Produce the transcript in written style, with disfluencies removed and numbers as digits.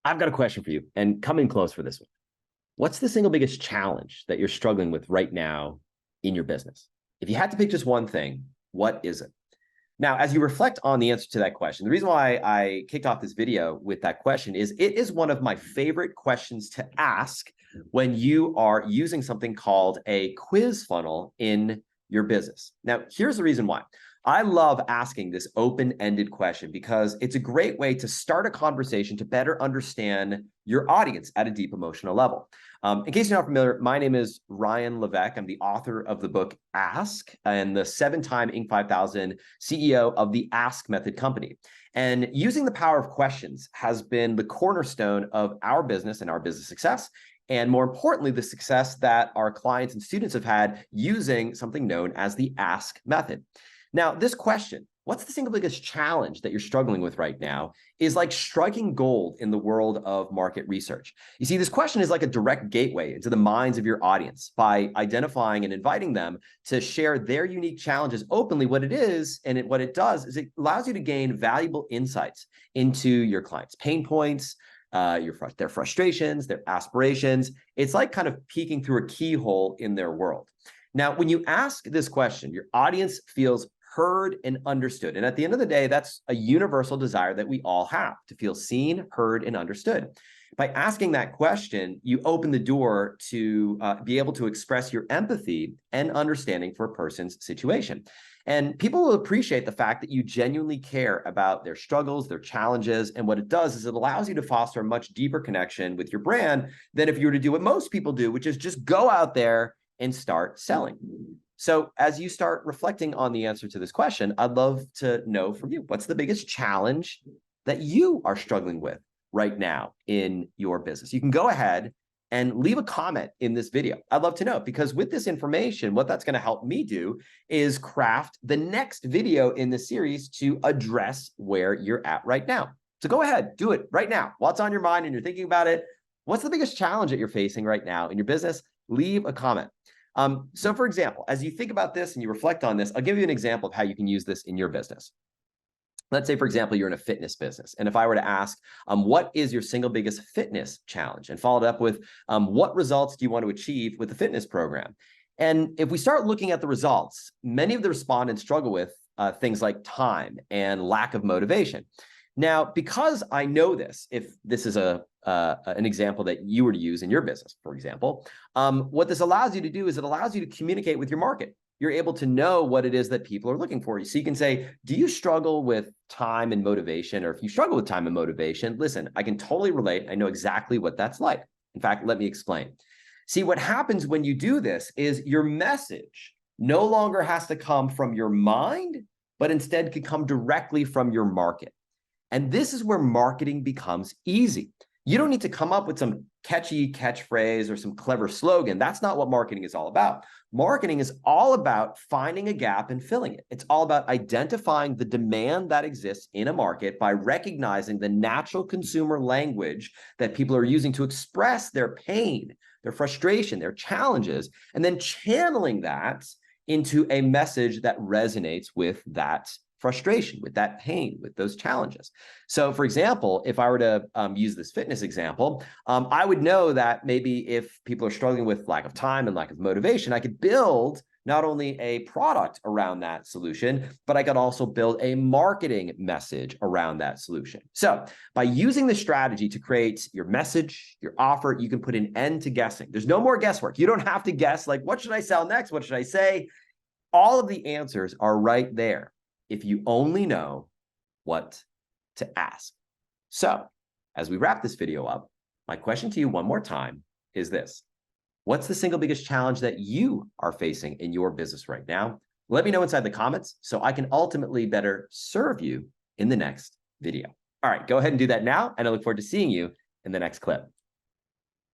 I've got a question for you, and come in close for this one. What's the single biggest challenge that you're struggling with right now in your business? If you had to pick just one thing, what is it? Now, as you reflect on the answer to that question, the reason why I kicked off this video with that question is it is one of my favorite questions to ask when you are using something called a quiz funnel in your business. Now, here's the reason why. I love asking this open-ended question because it's a great way to start a conversation to better understand your audience at a deep emotional level. In case you're not familiar, my name is Ryan Levesque. I'm the author of the book Ask and the 7-time Inc. 5000 CEO of the Ask Method company. And using the power of questions has been the cornerstone of our business and our business success. And more importantly, the success that our clients and students have had using something known as the Ask Method. Now, this question, what's the single biggest challenge that you're struggling with right now, is like striking gold in the world of market research. You see, this question is like a direct gateway into the minds of your audience by identifying and inviting them to share their unique challenges openly. What it is and what it does is it allows you to gain valuable insights into your clients' pain points, their frustrations, their aspirations. It's like kind of peeking through a keyhole in their world. Now, when you ask this question, your audience feels heard and understood. And at the end of the day, that's a universal desire that we all have, to feel seen, heard, and understood. By asking that question, you open the door to be able to express your empathy and understanding for a person's situation. And people will appreciate the fact that you genuinely care about their struggles, their challenges. And what it does is it allows you to foster a much deeper connection with your brand than if you were to do what most people do, which is just go out there and start selling. So as you start reflecting on the answer to this question, I'd love to know from you, what's the biggest challenge that you are struggling with right now in your business? You can go ahead and leave a comment in this video. I'd love to know, because with this information, what that's going to help me do is craft the next video in the series to address where you're at right now. So go ahead, do it right now. While it's on your mind and you're thinking about it, what's the biggest challenge that you're facing right now in your business? Leave a comment. So for example, as you think about this and you reflect on this, I'll give you an example of how you can use this in your business. Let's say, for example, you're in a fitness business. And if I were to ask, what is your single biggest fitness challenge? And followed up with, what results do you want to achieve with the fitness program? And if we start looking at the results, many of the respondents struggle with things like time and lack of motivation. Now, because I know this, if this is an example that you were to use in your business, for example, what this allows you to do is it allows you to communicate with your market. You're able to know what it is that people are looking for. So you can say, do you struggle with time and motivation? Or if you struggle with time and motivation, listen, I can totally relate. I know exactly what that's like. In fact, let me explain. See, what happens when you do this is your message no longer has to come from your mind, but instead could come directly from your market. And this is where marketing becomes easy. You don't need to come up with some catchy catchphrase or some clever slogan. That's not what marketing is all about. Marketing is all about finding a gap and filling it. It's all about identifying the demand that exists in a market by recognizing the natural consumer language that people are using to express their pain, their frustration, their challenges, and then channeling that into a message that resonates with that frustration, with that pain, with those challenges. So for example, if I were to use this fitness example, I would know that maybe if people are struggling with lack of time and lack of motivation, I could build not only a product around that solution, but I could also build a marketing message around that solution. So by using the strategy to create your message, your offer, you can put an end to guessing. There's no more guesswork. You don't have to guess like, what should I sell next? What should I say? All of the answers are right there if you only know what to ask. So as we wrap this video up, my question to you one more time is this: what's the single biggest challenge that you are facing in your business right now? Let me know inside the comments so I can ultimately better serve you in the next video. All right, go ahead and do that now, and I look forward to seeing you in the next clip.